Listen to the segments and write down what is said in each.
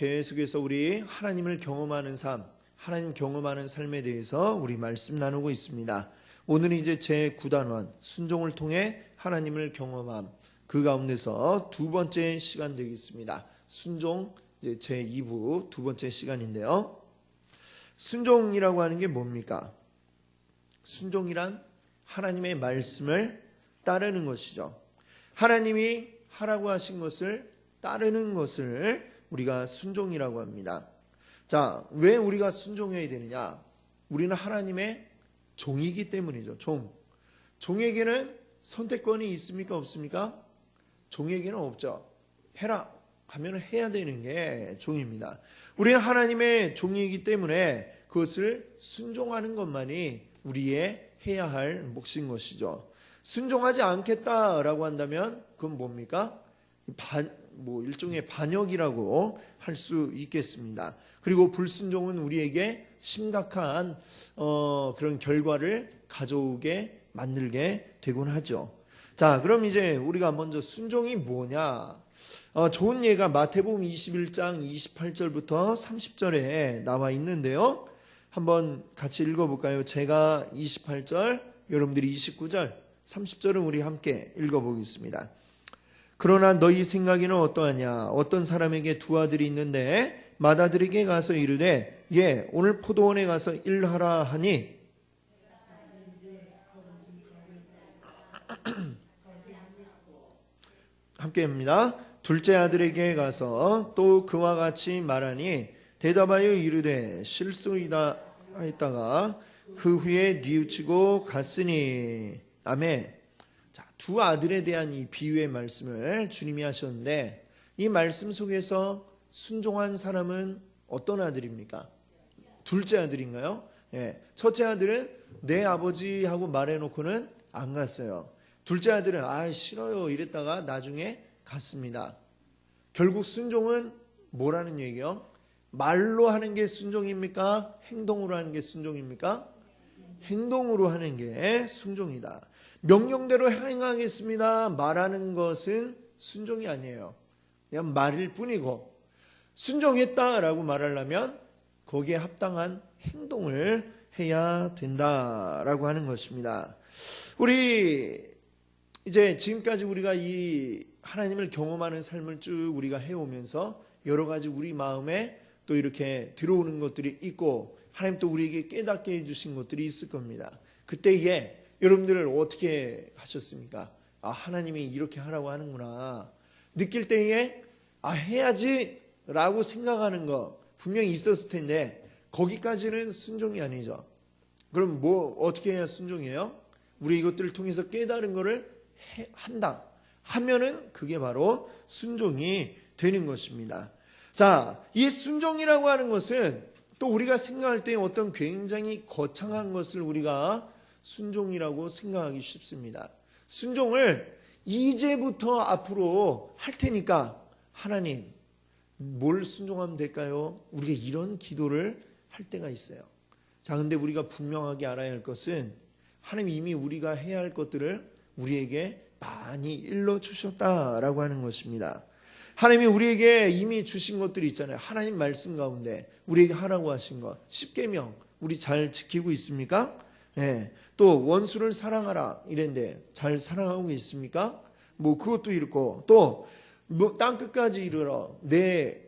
계속해서 우리 하나님을 경험하는 삶, 하나님 경험하는 삶에 대해서 우리 말씀 나누고 있습니다. 오늘은 이제 제9단원 순종을 통해 하나님을 경험함, 그 가운데서 두 번째 시간 되겠습니다. 순종 이제 제2부 두 번째 시간인데요. 순종이라고 하는 게 뭡니까? 순종이란 하나님의 말씀을 따르는 것이죠. 하나님이 하라고 하신 것을 따르는 것을 우리가 순종이라고 합니다. 자, 왜 우리가 순종해야 되느냐? 우리는 하나님의 종이기 때문이죠. 종에게는 선택권이 있습니까? 없습니까? 종에게는 없죠. 해라 하면 해야 되는 게 종입니다. 우리는 하나님의 종이기 때문에 그것을 순종하는 것만이 우리의 해야 할 몫인 것이죠. 순종하지 않겠다라고 한다면 그건 뭡니까? 일종의 반역이라고 할 수 있겠습니다. 그리고 불순종은 우리에게 심각한 그런 결과를 가져오게 만들게 되곤 하죠. 자, 그럼 이제 우리가 먼저 순종이 뭐냐? 좋은 예가 마태복음 21장 28절부터 30절에 나와 있는데요. 한번 같이 읽어볼까요? 제가 28절, 여러분들이 29절, 30절은 우리 함께 읽어보겠습니다. 그러나 너희 생각에는 어떠하냐? 어떤 사람에게 두 아들이 있는데 맏아들에게 가서 이르되 오늘 포도원에 가서 일하라 하니 함께 합니다. 둘째 아들에게 가서 또 그와 같이 말하니 대답하여 이르되 실수이다 하였다가 그 후에 뉘우치고 갔으니. 아멘. 자, 두 아들에 대한 이 비유의 말씀을 주님이 하셨는데 이 말씀 속에서 순종한 사람은 어떤 아들입니까? 둘째 아들인가요? 첫째 아들은 내 아버지하고 말해놓고는 안 갔어요. 둘째 아들은 싫어요 이랬다가 나중에 갔습니다. 결국 순종은 뭐라는 얘기요? 말로 하는 게 순종입니까? 행동으로 하는 게 순종입니까? 행동으로 하는 게 순종이다. 명령대로 행하겠습니다 말하는 것은 순종이 아니에요. 그냥 말일 뿐이고, 순종했다라고 말하려면 거기에 합당한 행동을 해야 된다라고 하는 것입니다. 우리 이제 지금까지 우리가 이 하나님을 경험하는 삶을 쭉 우리가 해오면서 여러 가지 우리 마음에 또 이렇게 들어오는 것들이 있고 하나님 또 우리에게 깨닫게 해주신 것들이 있을 겁니다. 그때에 여러분들을 어떻게 하셨습니까? 하나님이 이렇게 하라고 하는구나 느낄 때에 해야지 라고 생각하는 거 분명히 있었을 텐데 거기까지는 순종이 아니죠. 그럼 어떻게 해야 순종이에요? 우리 이것들을 통해서 깨달은 거를 한다 하면은 그게 바로 순종이 되는 것입니다. 자, 이 순종이라고 하는 것은 또 우리가 생각할 때 어떤 굉장히 거창한 것을 우리가 순종이라고 생각하기 쉽습니다. 순종을 이제부터 앞으로 할 테니까 하나님 뭘 순종하면 될까요? 우리가 이런 기도를 할 때가 있어요. 자, 근데 우리가 분명하게 알아야 할 것은 하나님 이미 우리가 해야 할 것들을 우리에게 많이 일러주셨다라고 하는 것입니다. 하나님이 우리에게 이미 주신 것들이 있잖아요. 하나님 말씀 가운데 우리에게 하라고 하신 것 10계명 우리 잘 지키고 있습니까? 또 원수를 사랑하라 이랬는데 잘 사랑하고 있습니까? 그것도 이렇고 또 땅끝까지 이르러 내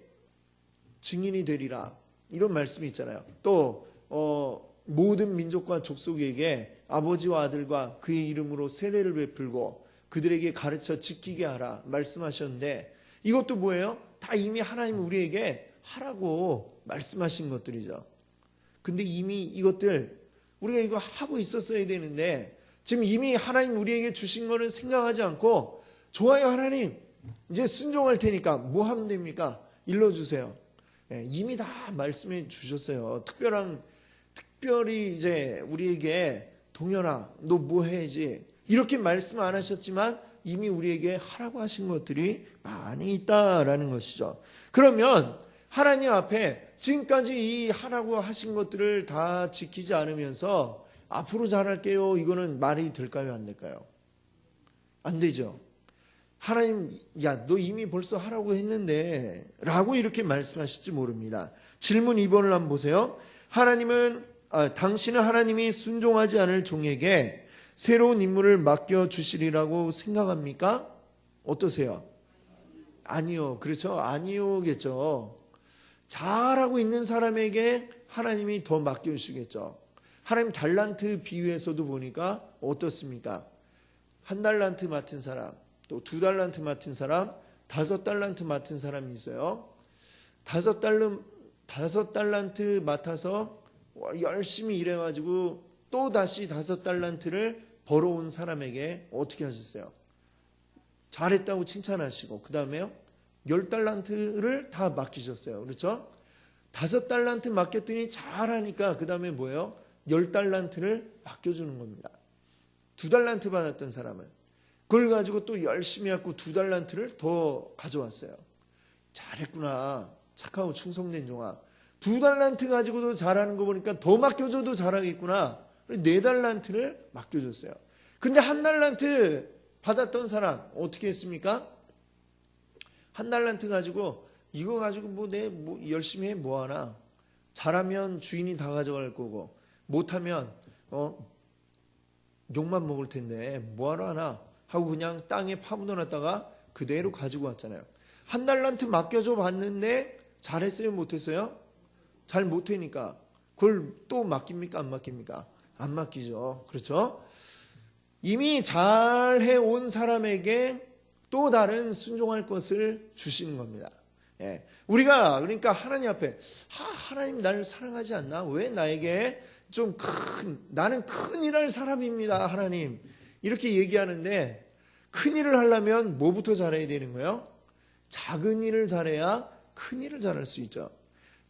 증인이 되리라 이런 말씀이 있잖아요. 또 모든 민족과 족속에게 아버지와 아들과 그의 이름으로 세례를 베풀고 그들에게 가르쳐 지키게 하라 말씀하셨는데 이것도 뭐예요? 다 이미 하나님 우리에게 하라고 말씀하신 것들이죠. 근데 이미 이것들 우리가 이거 하고 있었어야 되는데 지금 이미 하나님 우리에게 주신 거는 생각하지 않고 좋아요 하나님 이제 순종할 테니까 뭐 하면 됩니까? 일러주세요. 이미 다 말씀해 주셨어요. 특별히 이제 우리에게 동현아 너 뭐 해야지 이렇게 말씀 안 하셨지만 이미 우리에게 하라고 하신 것들이 많이 있다라는 것이죠. 그러면 하나님 앞에 지금까지 이 하라고 하신 것들을 다 지키지 않으면서 앞으로 잘할게요 이거는 말이 될까요 안 될까요? 안 되죠. 하나님, 야, 너 이미 벌써 하라고 했는데 라고 이렇게 말씀하실지 모릅니다. 질문 2번을 한번 보세요. 당신은 하나님이 순종하지 않을 종에게 새로운 임무를 맡겨주시리라고 생각합니까? 어떠세요? 아니요. 그렇죠? 아니요겠죠. 잘하고 있는 사람에게 하나님이 더 맡겨주시겠죠. 하나님 달란트 비유에서도 보니까 어떻습니까? 1달란트 맡은 사람, 또 2달란트 맡은 사람, 5달란트 맡은 사람이 있어요. 5달란트 맡아서 열심히 일해가지고 또 다시 5달란트를 벌어온 사람에게 어떻게 하셨어요? 잘했다고 칭찬하시고, 그 다음에요 10달란트를 다 맡기셨어요. 그렇죠? 5달란트 맡겼더니 잘하니까 그 다음에 뭐예요? 10달란트를 맡겨주는 겁니다. 2달란트 받았던 사람은 그걸 가지고 또 열심히 해갖고 2달란트를 더 가져왔어요. 잘했구나. 착하고 충성된 종아. 2달란트 가지고도 잘하는 거 보니까 더 맡겨줘도 잘하겠구나. 4달란트를 맡겨줬어요. 근데 1달란트 받았던 사람 어떻게 했습니까? 1달란트 가지고 이거 가지고 뭐 열심히 해 뭐하나. 잘하면 주인이 다 가져갈 거고 못하면 욕만 먹을 텐데 뭐하러 하나 하고 그냥 땅에 파묻어놨다가 그대로 가지고 왔잖아요. 1달란트 맡겨줘 봤는데 잘했어요 못했어요? 잘 못하니까 그걸 또 맡깁니까 안 맡깁니까? 안 맡기죠. 그렇죠? 이미 잘해온 사람에게 또 다른 순종할 것을 주시는 겁니다. 예. 우리가 그러니까 하나님 앞에 하나님 나를 사랑하지 않나? 왜 나에게 나는 큰 일할 사람입니다 하나님 이렇게 얘기하는데 큰 일을 하려면 뭐부터 잘해야 되는 거예요? 작은 일을 잘해야 큰 일을 잘할 수 있죠.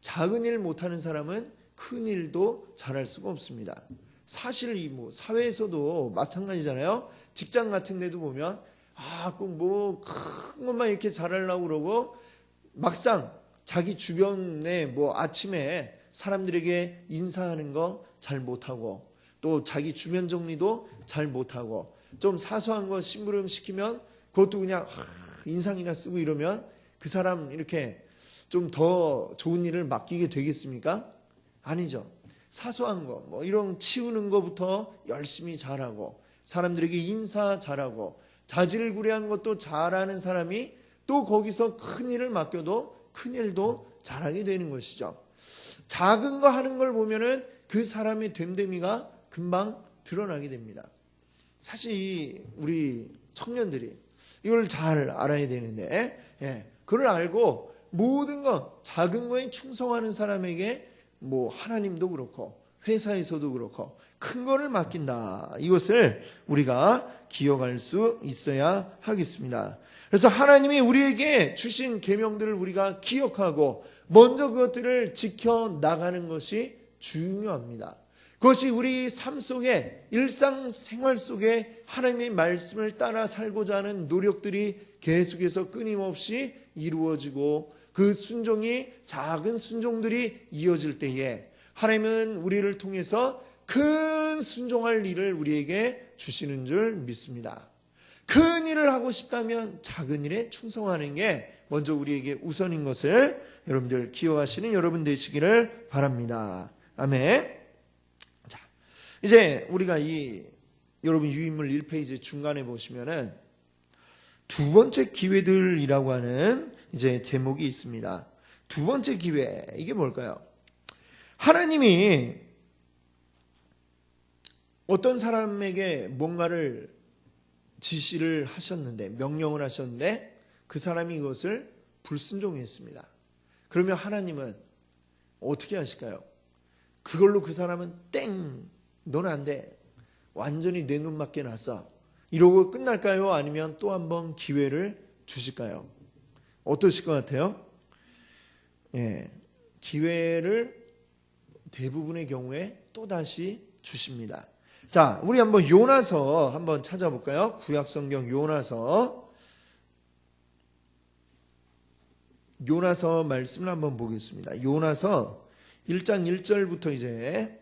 작은 일 못하는 사람은 큰 일도 잘할 수가 없습니다. 사실 사회에서도 마찬가지잖아요. 직장 같은 데도 보면 꼭 큰 것만 이렇게 잘하려고 그러고 막상 자기 주변에 아침에 사람들에게 인사하는 거 잘 못하고 또 자기 주변 정리도 잘 못하고 좀 사소한 거 심부름 시키면 그것도 그냥 인상이나 쓰고 이러면 그 사람 이렇게 좀 더 좋은 일을 맡기게 되겠습니까? 아니죠. 사소한 거 이런 치우는 거부터 열심히 잘하고 사람들에게 인사 잘하고 자질구레한 것도 잘하는 사람이 또 거기서 큰 일을 맡겨도 큰 일도 잘하게 되는 것이죠. 작은 거 하는 걸 보면은 그 사람의 됨됨이가 금방 드러나게 됩니다. 사실 우리 청년들이 이걸 잘 알아야 되는데 그걸 알고 모든 것 작은 거에 충성하는 사람에게 하나님도 그렇고 회사에서도 그렇고 큰 거를 맡긴다. 이것을 우리가 기억할 수 있어야 하겠습니다. 그래서 하나님이 우리에게 주신 계명들을 우리가 기억하고 먼저 그것들을 지켜나가는 것이 중요합니다. 그것이 우리 삶 속에 일상생활 속에 하나님의 말씀을 따라 살고자 하는 노력들이 계속해서 끊임없이 이루어지고 그 순종이 작은 순종들이 이어질 때에 하나님은 우리를 통해서 큰 순종할 일을 우리에게 주시는 줄 믿습니다. 큰 일을 하고 싶다면 작은 일에 충성하는 게 먼저 우리에게 우선인 것을 여러분들 기억하시는 여러분 되시기를 바랍니다. 아멘. 자, 이제 우리가 여러분 유인물 1페이지 중간에 보시면은 두 번째 기회들이라고 하는 이제 제목이 있습니다. 두 번째 기회, 이게 뭘까요? 하나님이 어떤 사람에게 뭔가를 지시를 하셨는데, 명령을 하셨는데 그 사람이 이것을 불순종했습니다. 그러면 하나님은 어떻게 하실까요? 그걸로 그 사람은 땡, 너는 안 돼, 완전히 내 눈 맞게 놨어, 이러고 끝날까요? 아니면 또 한 번 기회를 주실까요? 어떠실 것 같아요? 기회를 대부분의 경우에 또다시 주십니다. 자, 우리 한번 요나서 한번 찾아볼까요? 구약성경 요나서 말씀을 한번 보겠습니다. 요나서 1장 1절부터 이제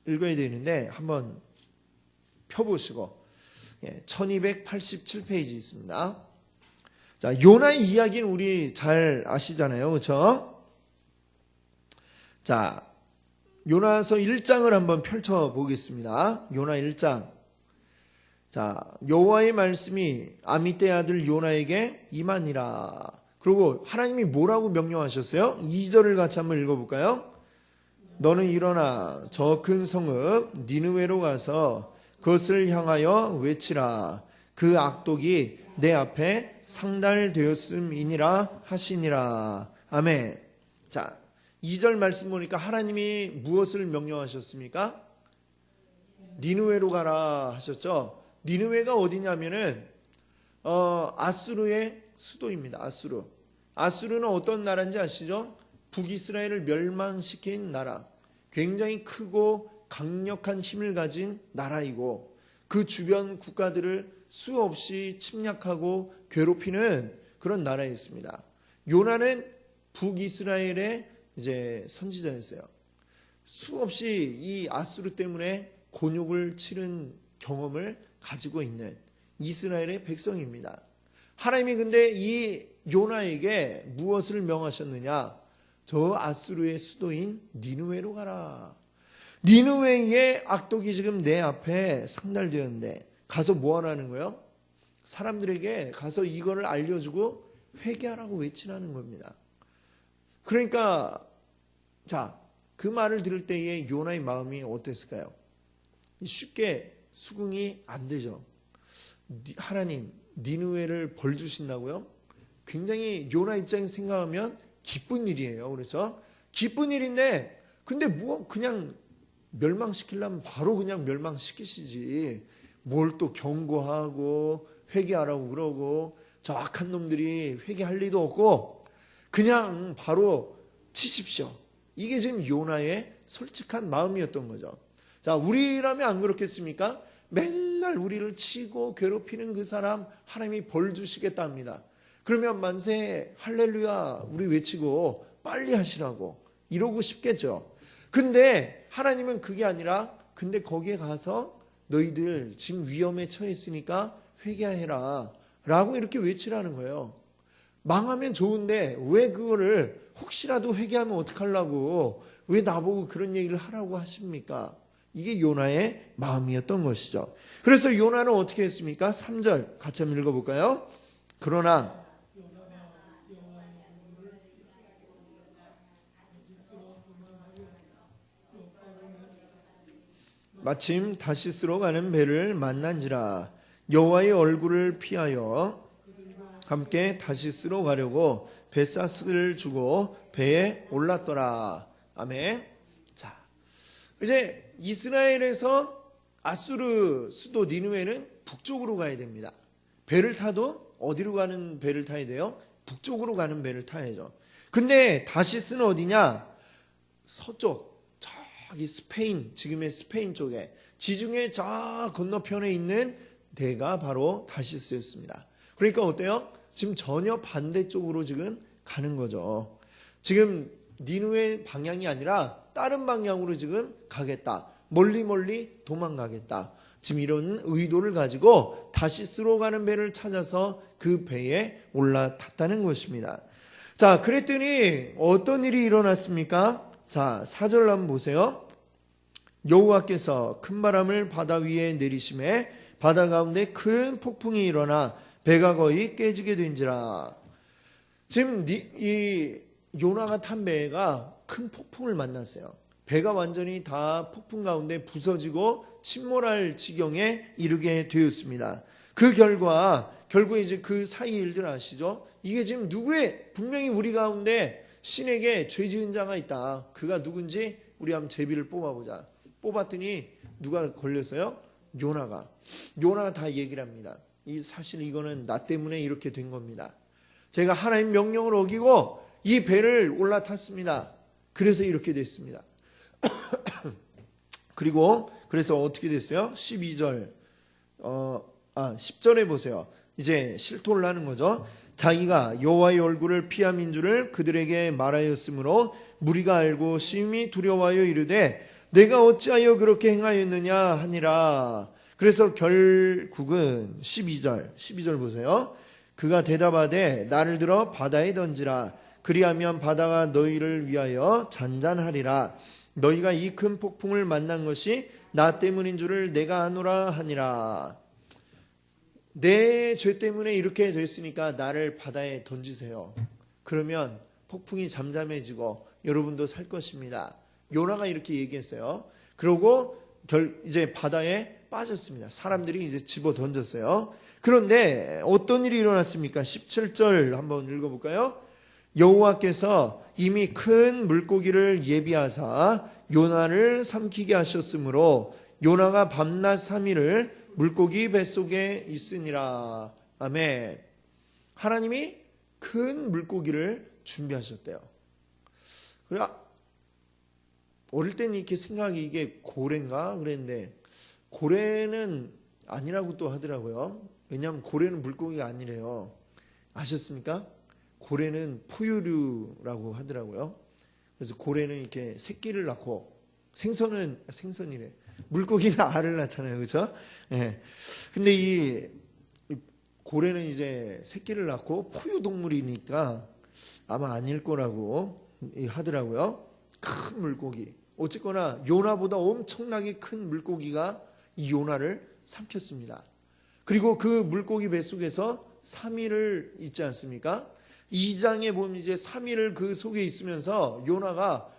읽어야 되는데 한번 펴보시고 1287페이지 있습니다. 자, 요나의 이야기는 우리 잘 아시잖아요. 그렇죠? 자, 요나서 1장을 한번 펼쳐 보겠습니다. 요나 1장. 자, 여호와의 말씀이 아미떼 아들 요나에게 임하니라. 그리고 하나님이 뭐라고 명령하셨어요? 2절을 같이 한번 읽어볼까요? 너는 일어나 저 큰 성읍 니느웨로 가서 그것을 향하여 외치라. 그 악독이 내 앞에 상달되었음이니라 하시니라. 아멘. 자, 2절 말씀 보니까 하나님이 무엇을 명령하셨습니까? 니느웨로 가라 하셨죠. 니느웨가 어디냐면은 아수르의 수도입니다. 아수르는 어떤 나라인지 아시죠? 북이스라엘을 멸망시킨 나라. 굉장히 크고 강력한 힘을 가진 나라이고 그 주변 국가들을 수없이 침략하고 괴롭히는 그런 나라였습니다. 요나는 북이스라엘의 이제 선지자였어요. 수없이 이 아수르 때문에 곤욕을 치른 경험을 가지고 있는 이스라엘의 백성입니다. 하나님이 근데 이 요나에게 무엇을 명하셨느냐? 저 아수르의 수도인 니느웨로 가라. 니느웨의 악독이 지금 내 앞에 상달되었는데 가서 뭐 하라는 거예요? 사람들에게 가서 이거를 알려주고 회개하라고 외치라는 겁니다. 그러니까 자, 그 말을 들을 때에 요나의 마음이 어땠을까요? 쉽게 수긍이 안 되죠. 하나님, 니느웨를 벌 주신다고요? 굉장히 요나 입장에서 생각하면 기쁜 일이에요. 그렇죠? 기쁜 일인데 근데 뭐 그냥 멸망시키려면 바로 그냥 멸망시키시지. 뭘 또 경고하고 회개하라고 그러고 저 악한 놈들이 회개할 리도 없고 그냥 바로 치십시오. 이게 지금 요나의 솔직한 마음이었던 거죠. 자, 우리라면 안 그렇겠습니까? 맨날 우리를 치고 괴롭히는 그 사람 하나님이 벌 주시겠다 합니다. 그러면 만세 할렐루야 우리 외치고 빨리 하시라고 이러고 싶겠죠. 근데 하나님은 그게 아니라 근데 거기에 가서 너희들 지금 위험에 처했으니까 회개해라 라고 이렇게 외치라는 거예요. 망하면 좋은데 왜 그거를 혹시라도 회개하면 어떡하려고 왜 나보고 그런 얘기를 하라고 하십니까? 이게 요나의 마음이었던 것이죠. 그래서 요나는 어떻게 했습니까? 3절 같이 한번 읽어볼까요? 그러나 마침 다시스로 가는 배를 만난지라 여호와의 얼굴을 피하여 함께 다시스로 가려고 뱃사슬을 주고 배에 올랐더라. 아멘. 자, 이제 이스라엘에서 아수르 수도 니느웨는 북쪽으로 가야 됩니다. 배를 타도 어디로 가는 배를 타야 돼요? 북쪽으로 가는 배를 타야죠. 근데 다시스는 어디냐? 서쪽. 저기 스페인, 지금의 스페인 쪽에 지중해 저 건너편에 있는 데가 바로 다시스였습니다. 그러니까 어때요? 지금 전혀 반대쪽으로 지금 가는 거죠. 지금 니느웨 방향이 아니라 다른 방향으로 지금 가겠다. 멀리 도망가겠다. 지금 이런 의도를 가지고 다시스로 가는 배를 찾아서 그 배에 올라탔다는 것입니다. 자, 그랬더니 어떤 일이 일어났습니까? 자, 4절 한번 보세요. 여호와께서 큰 바람을 바다 위에 내리심에 바다 가운데 큰 폭풍이 일어나 배가 거의 깨지게 된지라. 지금 이 요나가 탄 배가 큰 폭풍을 만났어요. 배가 완전히 다 폭풍 가운데 부서지고 침몰할 지경에 이르게 되었습니다. 그 결국에 이제 그 사이 일들 아시죠? 이게 지금 누구의 분명히 우리 가운데 신에게 죄 지은 자가 있다. 그가 누군지 우리 한번 제비를 뽑아보자. 뽑았더니 누가 걸렸어요? 요나가 다 얘기를 합니다. 사실 이거는 나 때문에 이렇게 된 겁니다. 제가 하나님 명령을 어기고 이 배를 올라탔습니다. 그래서 이렇게 됐습니다. 그리고 그래서 어떻게 됐어요? 12절 10절에 보세요. 이제 실토를 하는 거죠. 자기가 여호와의 얼굴을 피함인 줄을 그들에게 말하였으므로 무리가 알고 심히 두려워하여 이르되 내가 어찌하여 그렇게 행하였느냐 하니라. 그래서 결국은 12절 보세요. 그가 대답하되 나를 들어 바다에 던지라. 그리하면 바다가 너희를 위하여 잔잔하리라. 너희가 이 큰 폭풍을 만난 것이 나 때문인 줄을 내가 아노라 하니라. 내 죄 때문에 이렇게 됐으니까 나를 바다에 던지세요. 그러면 폭풍이 잠잠해지고 여러분도 살 것입니다. 요나가 이렇게 얘기했어요. 그러고 이제 바다에 빠졌습니다. 사람들이 이제 집어 던졌어요. 그런데 어떤 일이 일어났습니까? 17절 한번 읽어볼까요? 여호와께서 이미 큰 물고기를 예비하사 요나를 삼키게 하셨으므로 요나가 밤낮 3일을 물고기 뱃속에 있으니라. 아멘. 하나님이 큰 물고기를 준비하셨대요. 그래, 어릴 때는 이렇게 생각이 이게 고래인가 그랬는데 고래는 아니라고 또 하더라고요. 왜냐하면 고래는 물고기가 아니래요. 아셨습니까? 고래는 포유류라고 하더라고요. 그래서 고래는 이렇게 새끼를 낳고 생선이래. 물고기는 알을 낳잖아요. 그렇죠? 예. 근데 이 고래는 이제 새끼를 낳고 포유동물이니까 아마 아닐 거라고 하더라고요. 큰 물고기. 어쨌거나 요나보다 엄청나게 큰 물고기가 이 요나를 삼켰습니다. 그리고 그 물고기 뱃속에서 3일을 있지 않습니까? 2장에 보면 이제 3일을 그 속에 있으면서 요나가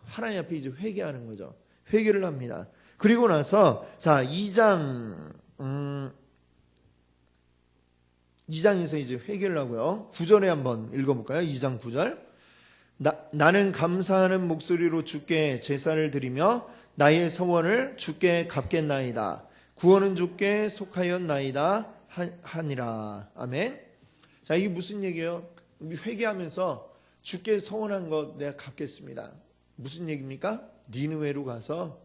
하나님 앞에 이제 회개하는 거죠. 회개를 합니다. 그리고 나서 자 2장에서 이제 회개를 하고요. 9절에 한번 읽어볼까요? 2장 9절. 나는 감사하는 목소리로 주께 제사를 드리며 나의 서원을 주께 갚겠나이다. 구원은 주께 속하였나이다 하니라. 아멘. 자, 이게 무슨 얘기예요? 회개하면서 주께 서원한 것 내가 갚겠습니다. 무슨 얘기입니까? 니느웨로 가서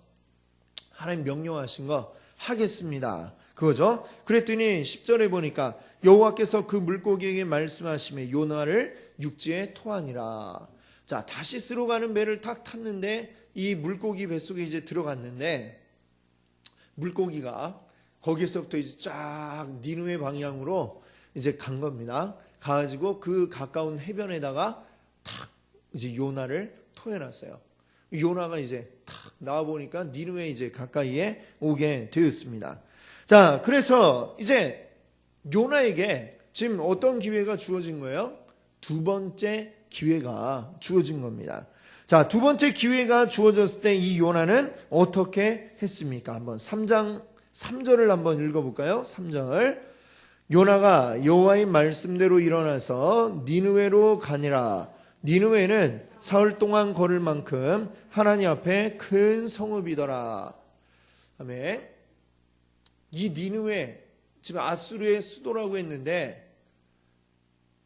하나님 명령하신 거 하겠습니다. 그거죠. 그랬더니 10절에 보니까 여호와께서 그 물고기에게 말씀하시며 요나를 육지에 토하니라. 자, 다시스로 가는 배를 탁 탔는데 이 물고기 뱃속에 이제 들어갔는데 물고기가 거기서부터 이제 쫙 니느웨 방향으로 이제 간 겁니다. 가가지고 그 가까운 해변에다가 탁 이제 요나를 토해놨어요. 요나가 이제 탁 나와보니까 니느웨 이제 가까이에 오게 되었습니다. 자, 그래서 이제 요나에게 지금 어떤 기회가 주어진 거예요? 두 번째 기회가 주어진 겁니다. 자, 두 번째 기회가 주어졌을 때 이 요나는 어떻게 했습니까? 한번 3장 3절을 한번 읽어볼까요? 3절. 요나가 여호와의 말씀대로 일어나서 니느웨로 가니라. 니느웨는 사흘 동안 걸을 만큼 하나님 앞에 큰 성읍이더라. 아멘. 이 니느웨 지금 아수르의 수도라고 했는데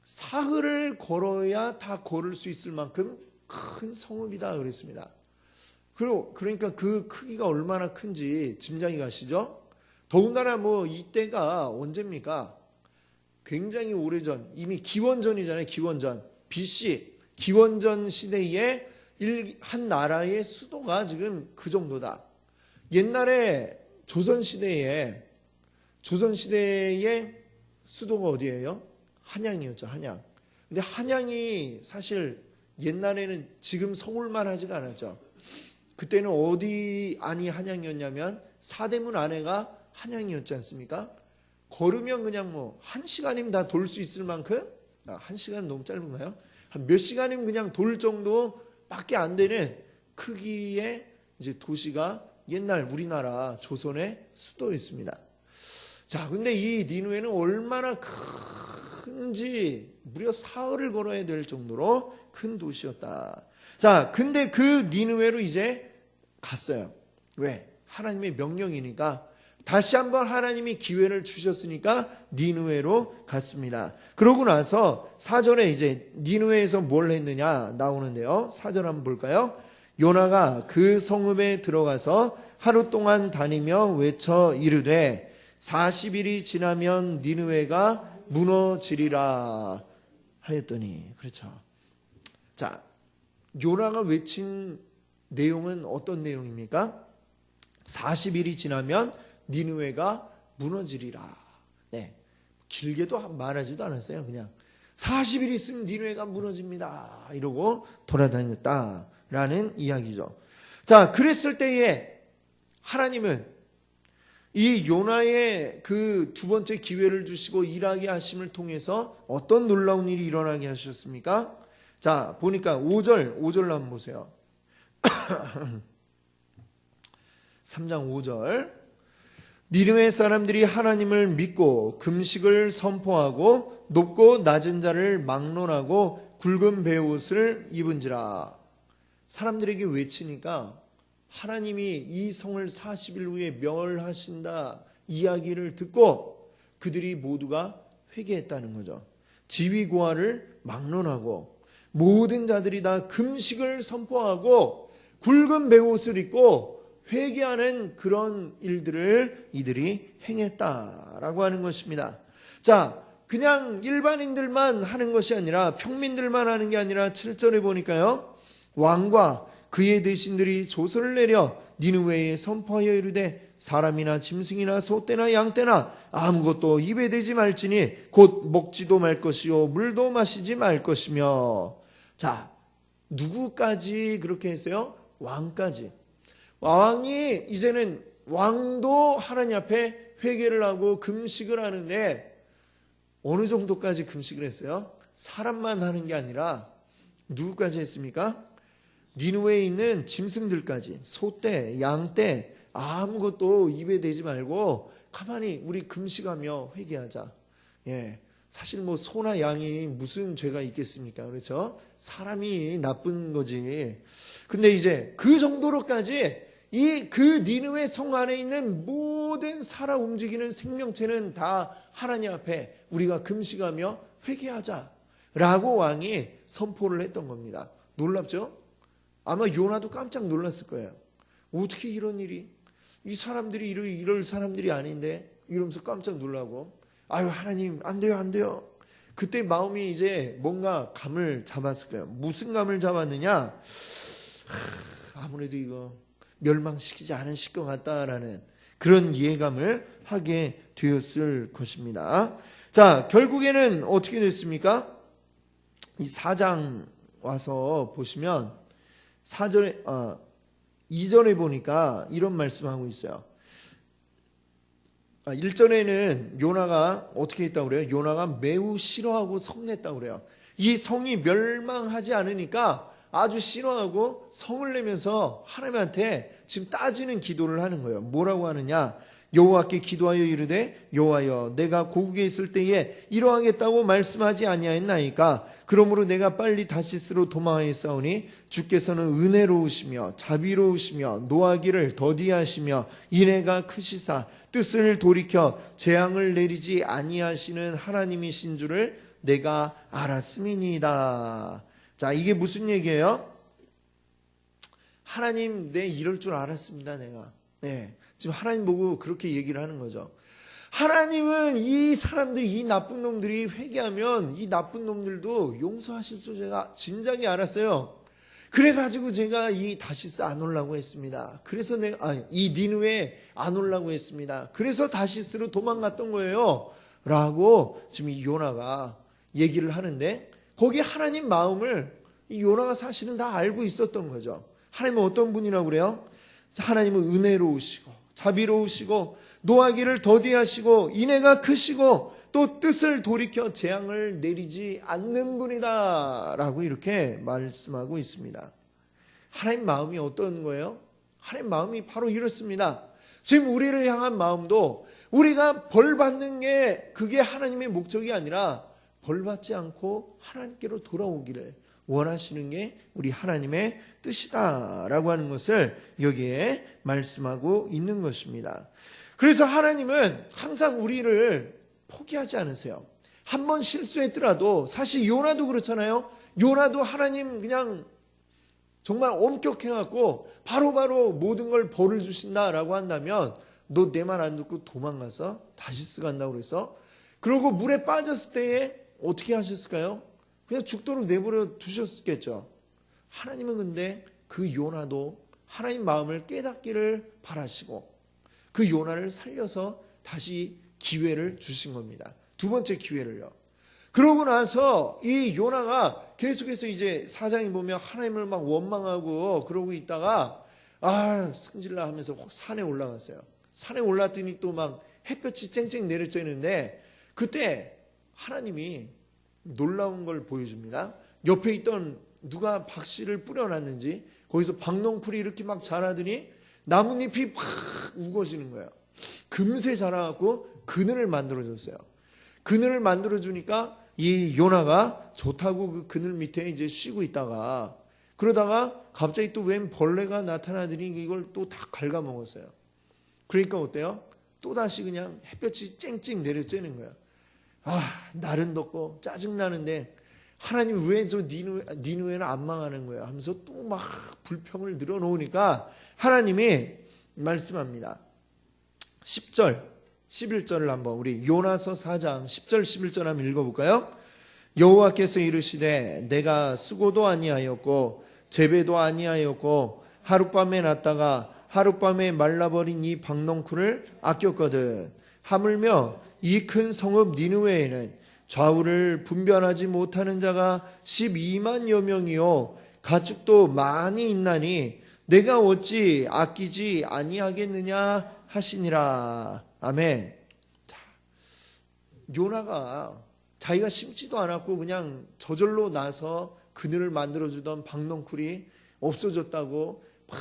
사흘을 걸어야 다 걸을 수 있을 만큼 큰 성읍이다 그랬습니다. 그러니까 그 크기가 얼마나 큰지 짐작이 가시죠? 더군다나 뭐 이때가 언제입니까? 굉장히 오래전, 이미 기원전이잖아요. 기원전. BC 기원전 시대에 한 나라의 수도가 지금 그 정도다. 옛날에 조선시대의 수도가 어디예요? 한양이었죠. 한양. 근데 한양이 사실 옛날에는 지금 서울만 하지가 않았죠. 그때는 어디 안이 한양이었냐면 사대문 안에가 한양이었지 않습니까? 걸으면 그냥 뭐 1시간이면 다 돌 수 있을 만큼, 1시간은 너무 짧은가요? 한 몇 시간이면 그냥 돌 정도밖에 안 되는 크기의 이제 도시가 옛날 우리나라 조선의 수도였습니다. 자, 근데 이 니느웨는 얼마나 큰지 무려 사흘을 걸어야 될 정도로 큰 도시였다. 자, 근데 그 니느웨로 이제 갔어요. 왜? 하나님의 명령이니까. 다시 한번 하나님이 기회를 주셨으니까 니느웨로 갔습니다. 그러고 나서 4절에 이제 니느웨에서 뭘 했느냐 나오는데요. 4절 한번 볼까요? 요나가 그 성읍에 들어가서 하루 동안 다니며 외쳐 이르되 40일이 지나면 니느웨가 무너지리라 하였더니, 그렇죠. 자, 요나가 외친 내용은 어떤 내용입니까? 40일이 지나면 니느웨가 무너지리라. 네. 길게도 말하지도 않았어요. 그냥 40일 있으면 니느웨가 무너집니다. 이러고 돌아다녔다라는 이야기죠. 자, 그랬을 때에 하나님은 이 요나의 그 두 번째 기회를 주시고 일하게 하심을 통해서 어떤 놀라운 일이 일어나게 하셨습니까? 자, 보니까 5절로 한번 보세요. 3장 5절. 니느웨 사람들이 하나님을 믿고 금식을 선포하고 높고 낮은 자를 막론하고 굵은 베옷을 입은지라. 사람들에게 외치니까 하나님이 이 성을 40일 후에 멸하신다 이야기를 듣고 그들이 모두가 회개했다는 거죠. 지위고하를 막론하고 모든 자들이 다 금식을 선포하고 굵은 베옷을 입고 회개하는 그런 일들을 이들이 행했다라고 하는 것입니다. 자, 그냥 일반인들만 하는 것이 아니라 평민들만 하는 게 아니라 7절에 보니까요, 왕과 그의 대신들이 조서를 내려 니느웨에 선포하여 이르되 사람이나 짐승이나 소떼나 양떼나 아무것도 입에 대지 말지니 곧 먹지도 말 것이요 물도 마시지 말 것이며. 자, 누구까지 그렇게 했어요? 왕까지. 왕이 이제는 왕도 하나님 앞에 회개를 하고 금식을 하는데 어느 정도까지 금식을 했어요? 사람만 하는 게 아니라 누구까지 했습니까? 니느웨에 있는 짐승들까지, 소떼, 양떼 아무것도 입에 대지 말고 가만히 우리 금식하며 회개하자. 예, 사실 뭐 소나 양이 무슨 죄가 있겠습니까? 그렇죠? 사람이 나쁜 거지. 근데 이제 그 정도로까지 그 니느웨 성 안에 있는 모든 살아 움직이는 생명체는 다 하나님 앞에 우리가 금식하며 회개하자라고 왕이 선포를 했던 겁니다. 놀랍죠? 아마 요나도 깜짝 놀랐을 거예요. 어떻게 이런 일이? 이 사람들이 이럴 사람들이 아닌데? 이러면서 깜짝 놀라고, 아유 하나님 안 돼요 안 돼요. 그때 마음이 이제 뭔가 감을 잡았을 거예요. 무슨 감을 잡았느냐? 아무래도 이거 멸망시키지 않으실 것 같다라는 그런 예감을 하게 되었을 것입니다. 자, 결국에는 어떻게 됐습니까? 이 4장 와서 보시면 2절에 보니까 이런 말씀하고 있어요. 1절에는 요나가 어떻게 했다고 그래요? 요나가 매우 싫어하고 성냈다고 그래요. 이 성이 멸망하지 않으니까 아주 싫어하고 성을 내면서 하나님한테 지금 따지는 기도를 하는 거예요. 뭐라고 하느냐? 여호와께 기도하여 이르되 여호와여 내가 고국에 있을 때에 이러하겠다고 말씀하지 아니하였나이까? 그러므로 내가 빨리 다시스로 도망하였사오니 주께서는 은혜로우시며 자비로우시며 노하기를 더디하시며 인애가 크시사 뜻을 돌이켜 재앙을 내리지 아니하시는 하나님이신 줄을 내가 알았음이니이다. 자, 이게 무슨 얘기예요? 하나님, 내 이럴 줄 알았습니다, 내가. 네, 지금 하나님 보고 그렇게 얘기를 하는 거죠. 하나님은 이 사람들이, 이 나쁜 놈들이 회개하면 이 나쁜 놈들도 용서하실 줄 제가 진작에 알았어요. 그래가지고 제가 이 다시스 안 오려고 했습니다. 그래서 이 니느웨 안 오려고 했습니다. 그래서 다시스로 도망갔던 거예요. 라고 지금 이 요나가 얘기를 하는데, 거기에 하나님 마음을 이 요나가 사실은 다 알고 있었던 거죠. 하나님은 어떤 분이라고 그래요? 하나님은 은혜로우시고 자비로우시고 노하기를 더디하시고 인애가 크시고 또 뜻을 돌이켜 재앙을 내리지 않는 분이다 라고 이렇게 말씀하고 있습니다. 하나님 마음이 어떤 거예요? 하나님 마음이 바로 이렇습니다. 지금 우리를 향한 마음도 우리가 벌 받는 게 그게 하나님의 목적이 아니라 벌 받지 않고 하나님께로 돌아오기를 원하시는 게 우리 하나님의 뜻이다라고 하는 것을 여기에 말씀하고 있는 것입니다. 그래서 하나님은 항상 우리를 포기하지 않으세요. 한번 실수했더라도, 사실 요나도 그렇잖아요. 요나도 하나님 그냥 정말 엄격해갖고 바로바로 모든 걸 벌을 주신다라고 한다면 너 내 말 안 듣고 도망가서 다시스 간다고 그래서, 그러고 물에 빠졌을 때에 어떻게 하셨을까요? 그냥 죽도록 내버려 두셨겠죠. 하나님은 근데 그 요나도 하나님 마음을 깨닫기를 바라시고 그 요나를 살려서 다시 기회를 주신 겁니다. 두 번째 기회를요. 그러고 나서 이 요나가 계속해서 이제 사장이 보면 하나님을 막 원망하고 그러고 있다가 승질나 하면서 산에 올라갔어요. 산에 올랐더니 또 막 햇볕이 쨍쨍 내려쬐는데 그때 하나님이 놀라운 걸 보여줍니다. 옆에 있던 누가 박씨를 뿌려놨는지 거기서 박농풀이 이렇게 막 자라더니 나뭇잎이 막 우거지는 거예요. 금세 자라갖고 그늘을 만들어줬어요. 그늘을 만들어주니까 이 요나가 좋다고 그 그늘 밑에 이제 쉬고 있다가 그러다가 갑자기 또 웬 벌레가 나타나더니 이걸 또 다 갉아먹었어요. 그러니까 어때요? 또다시 그냥 햇볕이 쨍쨍 내려쬐는 거예요. 날은 덥고 짜증나는데 하나님 왜 저 니누에는 안 망하는 거야 하면서 또 막 불평을 늘어놓으니까 하나님이 말씀합니다. 10절 11절을 한번 우리 요나서 4장 10절 11절 한번 읽어볼까요? 여호와께서 이르시되 내가 수고도 아니하였고 재배도 아니하였고 하룻밤에 났다가 하룻밤에 말라버린 이 박농쿨을 아꼈거든. 하물며 이 큰 성읍 니느웨에는 좌우를 분별하지 못하는 자가 12만여 명이요 가축도 많이 있나니 내가 어찌 아끼지 아니하겠느냐 하시니라. 아멘. 자, 요나가 자기가 심지도 않았고 그냥 저절로 나서 그늘을 만들어주던 박농쿨이 없어졌다고 막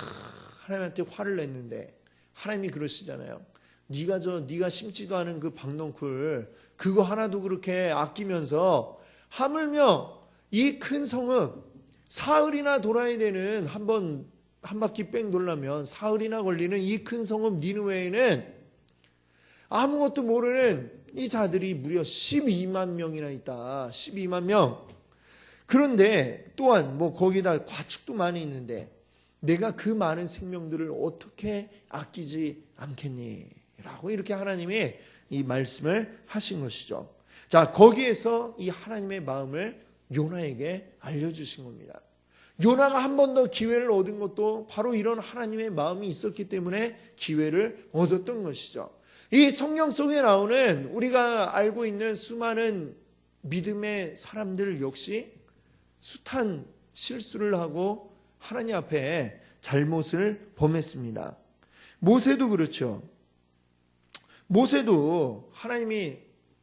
하나님한테 화를 냈는데 하나님이 그러시잖아요. 네가 심지도 않은 그 박농쿨 그거 하나도 그렇게 아끼면서 하물며 이 큰 성읍 사흘이나 돌아야 되는 한 바퀴 뺑 돌려면 사흘이나 걸리는 이 큰 성읍 니느웨에는 아무것도 모르는 이 자들이 무려 12만 명이나 있다. 12만 명. 그런데 또한 거기다 과축도 많이 있는데 내가 그 많은 생명들을 어떻게 아끼지 않겠니? 라고 이렇게 하나님이 이 말씀을 하신 것이죠. 자, 거기에서 이 하나님의 마음을 요나에게 알려주신 겁니다. 요나가 한 번 더 기회를 얻은 것도 바로 이런 하나님의 마음이 있었기 때문에 기회를 얻었던 것이죠. 이 성경 속에 나오는 우리가 알고 있는 수많은 믿음의 사람들 역시 숱한 실수를 하고 하나님 앞에 잘못을 범했습니다. 모세도 그렇죠. 모세도 하나님이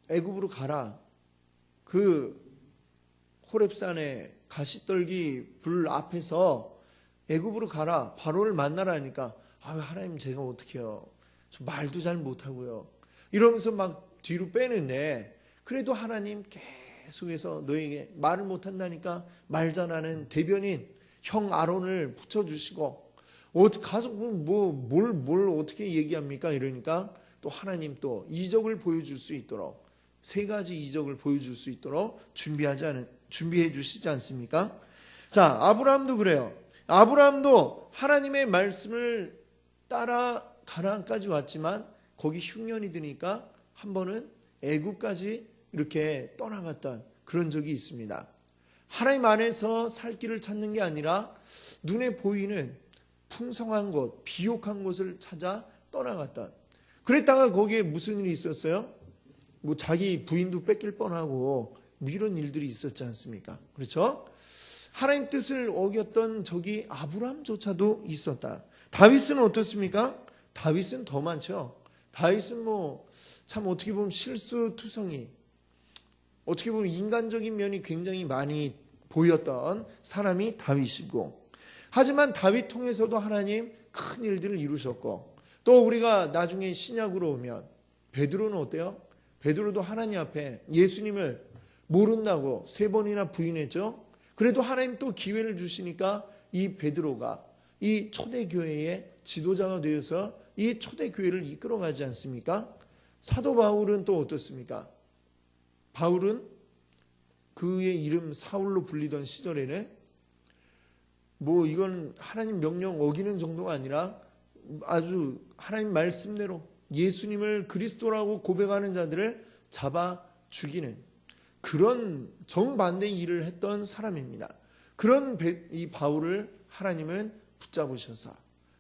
애굽으로 가라. 그 호렙산에 가시떨기 불 앞에서 애굽으로 가라. 바로를 만나라니까 하나님 제가 어떻게 해요. 저 말도 잘 못하고요. 이러면서 막 뒤로 빼는데 그래도 하나님 계속해서 너에게 말을 못한다니까 말 잘하는 대변인 형 아론을 붙여주시고 가서 뭘 어떻게 얘기합니까? 이러니까 또 하나님 또 이적을 보여줄 수 있도록 3가지 이적을 보여줄 수 있도록 준비해 주시지 않습니까? 자, 아브라함도 그래요. 아브라함도 하나님의 말씀을 따라 가나안까지 왔지만 거기 흉년이 드니까 한 번은 애굽까지 이렇게 떠나갔던 그런 적이 있습니다. 하나님 안에서 살 길을 찾는 게 아니라 눈에 보이는 풍성한 곳, 비옥한 곳을 찾아 떠나갔던. 그랬다가 거기에 무슨 일이 있었어요? 자기 부인도 뺏길 뻔하고 이런 일들이 있었지 않습니까? 그렇죠? 하나님 뜻을 어겼던 적이 아브라함조차도 있었다. 다윗은 어떻습니까? 다윗은 더 많죠. 다윗은 참 어떻게 보면 실수투성이, 어떻게 보면 인간적인 면이 굉장히 많이 보였던 사람이 다윗이고, 하지만 다윗 통해서도 하나님 큰 일들을 이루셨고, 또 우리가 나중에 신약으로 오면 베드로는 어때요? 베드로도 하나님 앞에 예수님을 모른다고 3번이나 부인했죠. 그래도 하나님 또 기회를 주시니까 이 베드로가 이 초대교회의 지도자가 되어서 이 초대교회를 이끌어가지 않습니까? 사도 바울은 또 어떻습니까? 바울은 그의 이름 사울로 불리던 시절에는 이건 하나님 명령 어기는 정도가 아니라 아주 하나님 말씀대로 예수님을 그리스도라고 고백하는 자들을 잡아 죽이는 그런 정반대의 일을 했던 사람입니다. 그런 이 바울을 하나님은 붙잡으셔서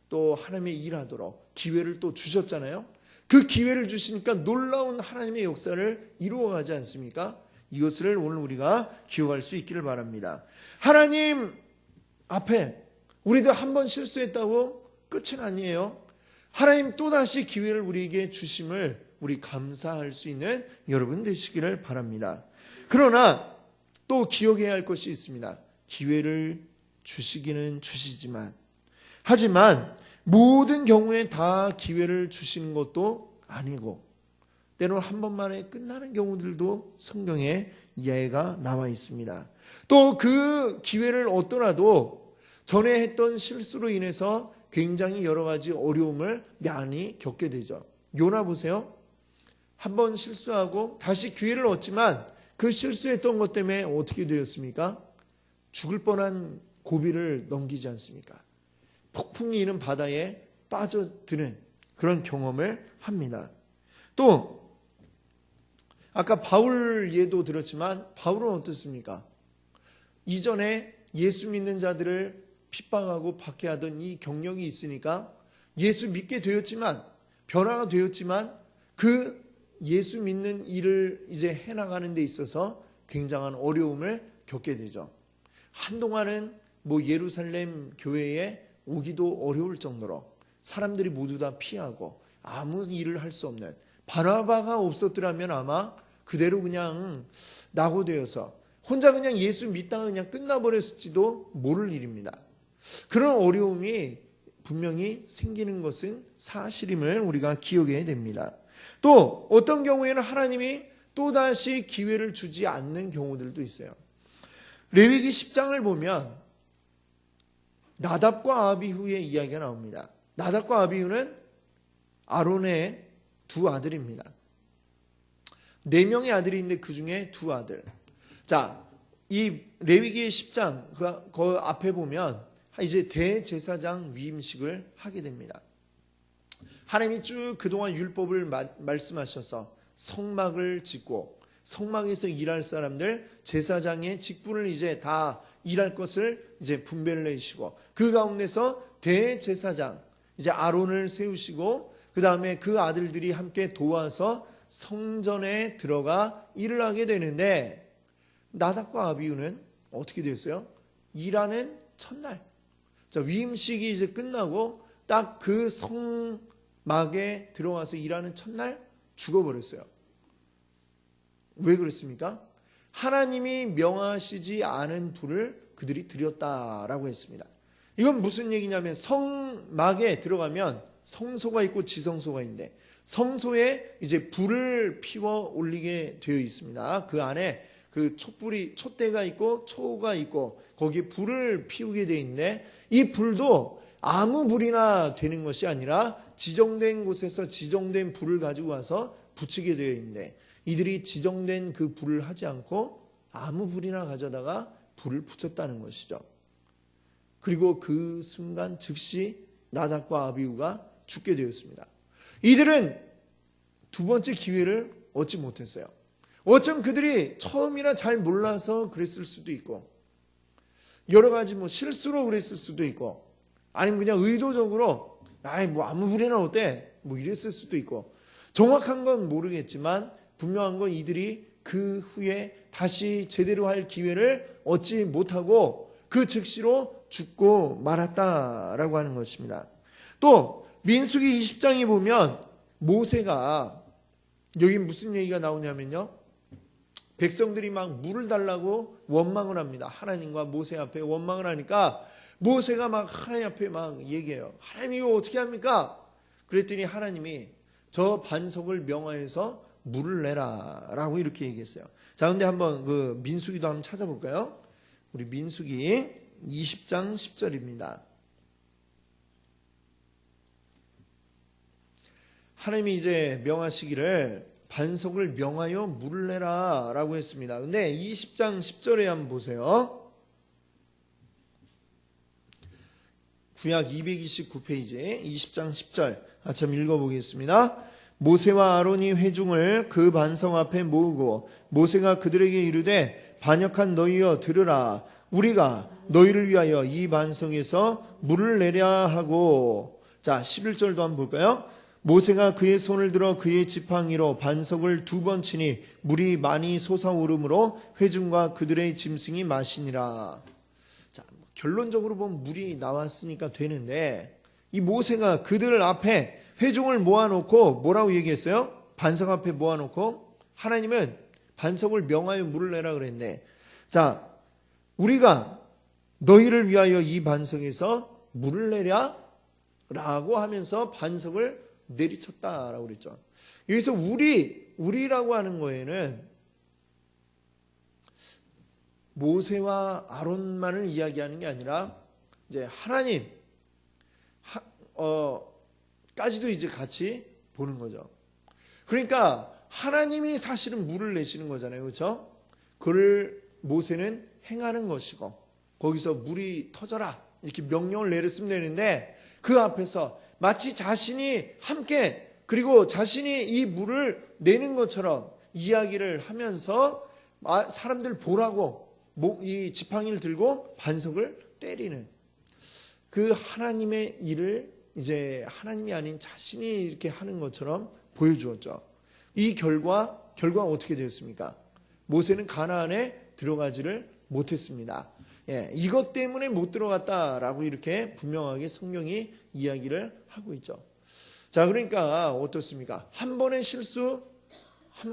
또 하나님의 일하도록 기회를 또 주셨잖아요. 그 기회를 주시니까 놀라운 하나님의 역사를 이루어가지 않습니까? 이것을 오늘 우리가 기억할 수 있기를 바랍니다. 하나님 앞에 우리도 한 번 실수했다고 끝은 아니에요. 하나님 또다시 기회를 우리에게 주심을 우리 감사할 수 있는 여러분 되시기를 바랍니다. 그러나 또 기억해야 할 것이 있습니다. 기회를 주시기는 주시지만, 하지만 모든 경우에 다 기회를 주시는 것도 아니고 때로는 한 번만에 끝나는 경우들도 성경에 이야기가 나와 있습니다. 또 그 기회를 얻더라도 전에 했던 실수로 인해서 굉장히 여러 가지 어려움을 많이 겪게 되죠. 요나 보세요. 한 번 실수하고 다시 기회를 얻지만 그 실수했던 것 때문에 어떻게 되었습니까? 죽을 뻔한 고비를 넘기지 않습니까? 폭풍이 이는 바다에 빠져드는 그런 경험을 합니다. 또 아까 바울 예도 들었지만 바울은 어떻습니까? 이전에 예수 믿는 자들을 핍박하고 박해하던 이 경력이 있으니까 예수 믿게 되었지만, 변화가 되었지만 그 예수 믿는 일을 이제 해나가는 데 있어서 굉장한 어려움을 겪게 되죠. 한동안은 예루살렘 교회에 오기도 어려울 정도로 사람들이 모두 다 피하고 아무 일을 할 수 없는, 바나바가 없었더라면 아마 그대로 그냥 낙오되어서 혼자 그냥 예수 믿다가 그냥 끝나버렸을지도 모를 일입니다. 그런 어려움이 분명히 생기는 것은 사실임을 우리가 기억해야 됩니다. 또 어떤 경우에는 하나님이 또다시 기회를 주지 않는 경우들도 있어요. 레위기 10장을 보면 나답과 아비후의 이야기가 나옵니다. 나답과 아비후는 아론의 두 아들입니다. 4명의 아들이 있는데 그 중에 2 아들. 자, 이 레위기 10장 그 앞에 보면 이제 대제사장 위임식을 하게 됩니다. 하나님이 쭉 그동안 율법을 말씀하셔서 성막을 짓고 성막에서 일할 사람들, 제사장의 직분을 이제 다 일할 것을 이제 분배를 내시고, 그 가운데서 대제사장 이제 아론을 세우시고, 그 다음에 그 아들들이 함께 도와서 성전에 들어가 일을 하게 되는데, 나답과 아비후는 어떻게 됐어요? 일하는 첫날, 자, 위임식이 이제 끝나고 딱 그 성막에 들어가서 일하는 첫날 죽어버렸어요. 왜 그렇습니까? 하나님이 명하시지 않은 불을 그들이 드렸다라고 했습니다. 이건 무슨 얘기냐면, 성막에 들어가면 성소가 있고 지성소가 있는데, 성소에 이제 불을 피워 올리게 되어 있습니다. 그 안에 그 촛대가 있고 초가 있고 거기에 불을 피우게 되어 있는데, 이 불도 아무 불이나 되는 것이 아니라 지정된 곳에서 지정된 불을 가지고 와서 붙이게 되어 있는데, 이들이 지정된 그 불을 하지 않고 아무 불이나 가져다가 불을 붙였다는 것이죠. 그리고 그 순간 즉시 나답과 아비후가 죽게 되었습니다. 이들은 두 번째 기회를 얻지 못했어요. 어쩜 그들이 처음이라 잘 몰라서 그랬을 수도 있고, 여러 가지 실수로 그랬을 수도 있고, 아니면 그냥 의도적으로 아무 불이나 어때 이랬을 수도 있고, 정확한 건 모르겠지만 분명한 건 이들이 그 후에 다시 제대로 할 기회를 얻지 못하고 그 즉시로 죽고 말았다라고 하는 것입니다. 또 민수기 20장에 보면 모세가, 여기 무슨 얘기가 나오냐면요, 백성들이 막 물을 달라고 원망을 합니다. 하나님과 모세 앞에 원망을 하니까 모세가 막 하나님 앞에 막 얘기해요. 하나님 이거 어떻게 합니까? 그랬더니 하나님이 저 반석을 명하여서 물을 내라 라고 이렇게 얘기했어요. 자, 근데 한번 그 민수기도 한번 찾아볼까요? 우리 민수기 20장 10절입니다. 하나님이 이제 명하시기를 반석을 명하여 물을 내라 라고 했습니다. 근데 20장 10절에 한번 보세요. 구약 229페이지 20장 10절 좀 읽어보겠습니다. 모세와 아론이 회중을 그 반석 앞에 모으고 모세가 그들에게 이르되 반역한 너희여 들으라. 우리가 너희를 위하여 이 반석에서 물을 내랴 하고. 자, 11절도 한번 볼까요? 모세가 그의 손을 들어 그의 지팡이로 반석을 2번 치니 물이 많이 솟아오르므로 회중과 그들의 짐승이 마시니라. 자, 결론적으로 보면 물이 나왔으니까 되는데, 이 모세가 그들 앞에 회중을 모아놓고 뭐라고 얘기했어요? 반석 앞에 모아놓고 하나님은 반석을 명하여 물을 내라 그랬네. 자, 우리가 너희를 위하여 이 반석에서 물을 내랴 라고 하면서 반석을 내리쳤다라고 그랬죠. 여기서 우리라고 하는 거에는 모세와 아론만을 이야기하는 게 아니라 이제 하나님 까지도 이제 같이 보는 거죠. 그러니까 하나님이 사실은 물을 내시는 거잖아요. 그렇죠? 그를 모세는 행하는 것이고 거기서 물이 터져라 이렇게 명령을 내렸으면 되는데 그 앞에서 마치 자신이 함께 그리고 자신이 이 물을 내는 것처럼 이야기를 하면서 사람들 보라고 이 지팡이를 들고 반석을 때리는 그 하나님의 일을 이제 하나님이 아닌 자신이 이렇게 하는 것처럼 보여주었죠. 이 결과가 어떻게 되었습니까? 모세는 가나안에 들어가지를 못했습니다. 이것 때문에 못 들어갔다라고 이렇게 분명하게 성경이 이야기를 하고 있죠. 자, 그러니까 어떻습니까? 한 번의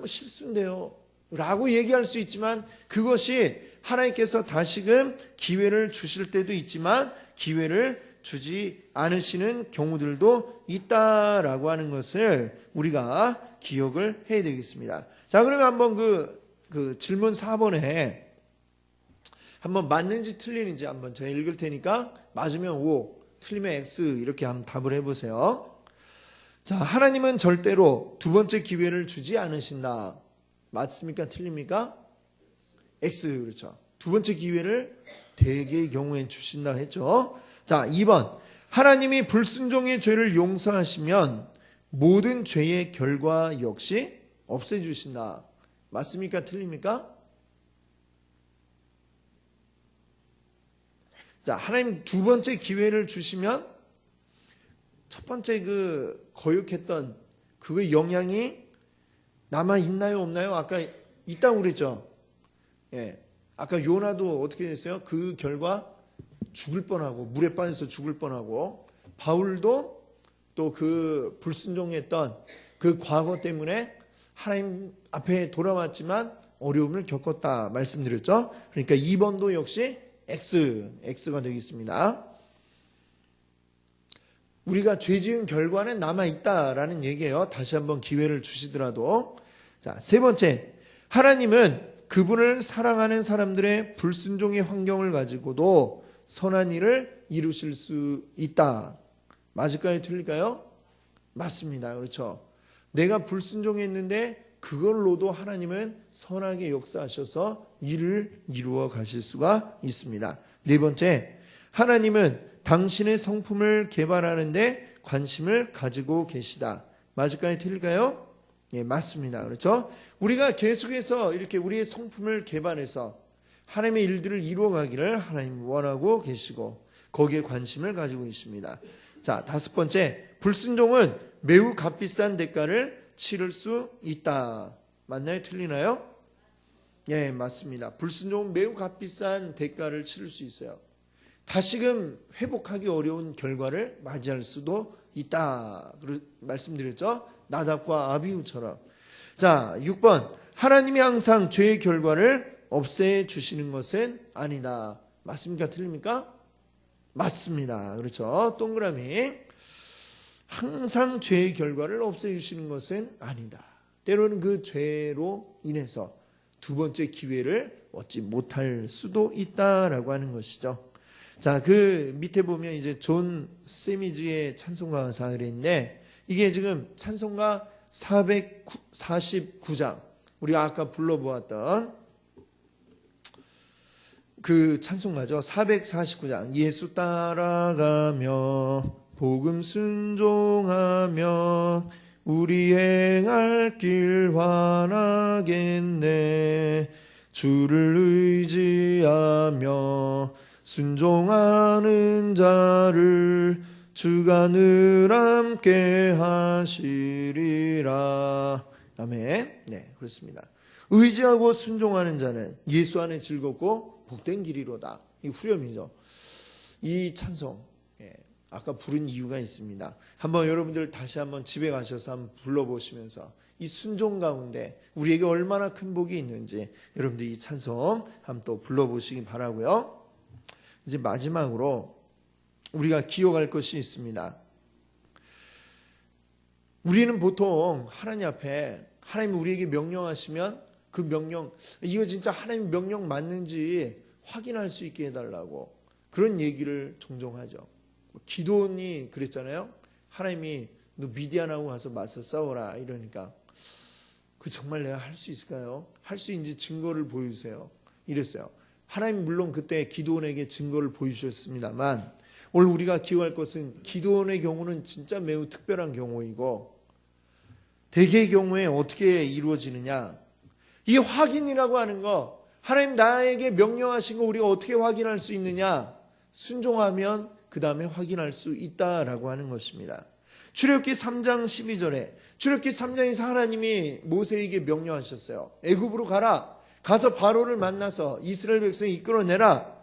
실수인데요 라고 얘기할 수 있지만 그것이 하나님께서 다시금 기회를 주실 때도 있지만 기회를 주지 않으시는 경우들도 있다라고 하는 것을 우리가 기억을 해야 되겠습니다. 자, 그러면 한번 그 질문 4번에 한번 맞는지 틀리는지 한번 제가 읽을 테니까 맞으면 O, 틀리면 X 이렇게 한번 답을 해보세요. 자, 하나님은 절대로 2번째 기회를 주지 않으신다. 맞습니까? 틀립니까? X, 그렇죠. 2번째 기회를 대개의 경우에 주신다 했죠. 자, 2번. 하나님이 불순종의 죄를 용서하시면 모든 죄의 결과 역시 없애주신다. 맞습니까? 틀립니까? 자, 하나님 2번째 기회를 주시면 첫 번째 그 거역했던 그의 영향이 남아 있나요, 없나요? 아까 있다고 그랬죠. 아까 요나도 어떻게 됐어요? 그 결과 죽을 뻔하고 물에 빠져서 죽을 뻔하고 바울도 또 그 불순종했던 그 과거 때문에 하나님 앞에 돌아왔지만 어려움을 겪었다 말씀드렸죠. 그러니까 2번도 역시 X가 되겠습니다. 우리가 죄 지은 결과는 남아있다라는 얘기예요. 다시 한번 기회를 주시더라도. 자, 3번째. 하나님은 그분을 사랑하는 사람들의 불순종의 환경을 가지고도 선한 일을 이루실 수 있다. 맞을까요? 틀릴까요? 맞습니다. 그렇죠. 내가 불순종했는데 그걸로도 하나님은 선하게 역사하셔서 일을 이루어 가실 수가 있습니다. 4번째, 하나님은 당신의 성품을 개발하는데 관심을 가지고 계시다. 맞을까요? 틀릴까요? 예, 맞습니다. 그렇죠? 우리가 계속해서 이렇게 우리의 성품을 개발해서 하나님의 일들을 이루어 가기를 하나님 원하고 계시고 거기에 관심을 가지고 있습니다. 자, 5번째, 불순종은 매우 값비싼 대가를 치를 수 있다. 맞나요? 틀리나요? 예, 맞습니다. 불순종은 매우 값비싼 대가를 치를 수 있어요. 다시금 회복하기 어려운 결과를 맞이할 수도 있다. 말씀드렸죠? 나답과 아비후처럼. 자, 6번. 하나님이 항상 죄의 결과를 없애주시는 것은 아니다. 맞습니까? 틀립니까? 맞습니다. 그렇죠? 동그라미. 항상 죄의 결과를 없애주시는 것은 아니다. 때로는 그 죄로 인해서 2번째 기회를 얻지 못할 수도 있다라고 하는 것이죠. 자, 그 밑에 보면 이제 존 세미즈의 찬송가 가사가 있는데 이게 지금 찬송가 449장 우리가 아까 불러보았던 그 찬송가죠. 449장 예수 따라가며 복음 순종하며 우리 행할 길 환하겠네 주를 의지하며 순종하는 자를 주가 늘 함께 하시리라. 아멘. 네, 그렇습니다. 의지하고 순종하는 자는 예수 안에 즐겁고 복된 길이로다. 이 후렴이죠. 이 찬송, 아까 부른 이유가 있습니다. 한번 여러분들 다시 한번 집에 가셔서 한번 불러보시면서 이 순종 가운데 우리에게 얼마나 큰 복이 있는지 여러분들 이 찬송 한번 또 불러보시기 바라고요. 이제 마지막으로 우리가 기억할 것이 있습니다. 우리는 보통 하나님 앞에 하나님이 우리에게 명령하시면 그 명령, 이거 진짜 하나님 명령 맞는지 확인할 수 있게 해달라고 그런 얘기를 종종 하죠. 기도원이 그랬잖아요. 하나님이 너 미디안하고 가서 맞서 싸워라 이러니까 그 정말 내가 할 수 있을까요? 할 수 있는지 증거를 보여주세요. 이랬어요. 하나님 물론 그때 기도원에게 증거를 보여주셨습니다만 오늘 우리가 기억할 것은 기도원의 경우는 진짜 매우 특별한 경우이고 대개의 경우에 어떻게 이루어지느냐, 이 확인이라고 하는 거, 하나님 나에게 명령하신 거 우리가 어떻게 확인할 수 있느냐, 순종하면 그 다음에 확인할 수 있다라고 하는 것입니다. 출애굽기 3장 12절에 출애굽기 3장에서 하나님이 모세에게 명령하셨어요. 애굽으로 가라. 가서 바로를 만나서 이스라엘 백성을 이끌어내라.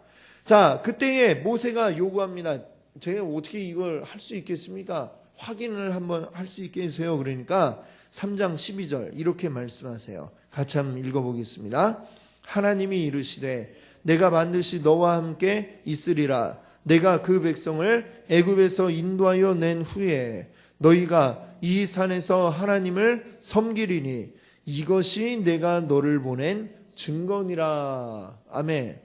자, 그때에 모세가 요구합니다. 제가 어떻게 이걸 할 수 있겠습니까? 확인을 한번 할 수 있게 해주세요. 그러니까 3장 12절 이렇게 말씀하세요. 같이 한번 읽어보겠습니다. 하나님이 이르시되 내가 반드시 너와 함께 있으리라. 내가 그 백성을 애굽에서 인도하여 낸 후에 너희가 이 산에서 하나님을 섬기리니 이것이 내가 너를 보낸 증거니라. 아멘.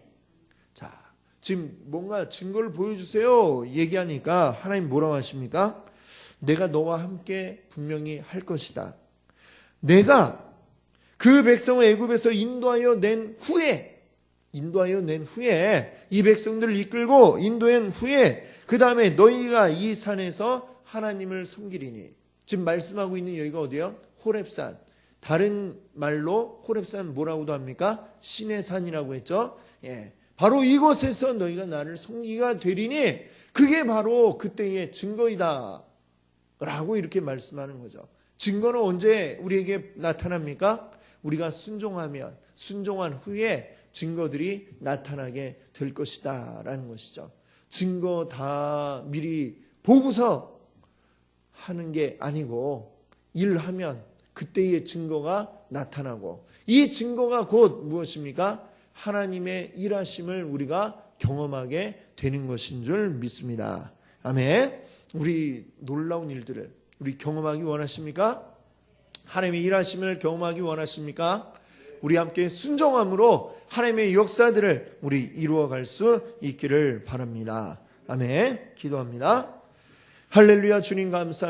자, 지금 뭔가 증거를 보여주세요 얘기하니까 하나님 뭐라고 하십니까? 내가 너와 함께 분명히 할 것이다. 내가 그 백성을 애굽에서 인도하여 낸 후에 이 백성들을 이끌고 인도한 후에 그 다음에 너희가 이 산에서 하나님을 섬기리니, 지금 말씀하고 있는 여기가 어디요? 호렙산. 다른 말로 호렙산 뭐라고도 합니까? 신의 산이라고 했죠. 바로 이곳에서 너희가 나를 섬기가 되리니 그게 바로 그때의 증거이다 라고 이렇게 말씀하는 거죠. 증거는 언제 우리에게 나타납니까? 우리가 순종하면, 순종한 후에 증거들이 나타나게 될 것이다 라는 것이죠. 증거 다 미리 보고서 하는 게 아니고 일하면 그때의 증거가 나타나고, 이 증거가 곧 무엇입니까? 하나님의 일하심을 우리가 경험하게 되는 것인 줄 믿습니다. 아멘. 우리 놀라운 일들을 우리 경험하기 원하십니까? 하나님의 일하심을 경험하기 원하십니까? 우리 함께 순종함으로 하나님의 역사들을 우리 이루어갈 수 있기를 바랍니다. 아멘. 기도합니다. 할렐루야. 주님 감사합니다.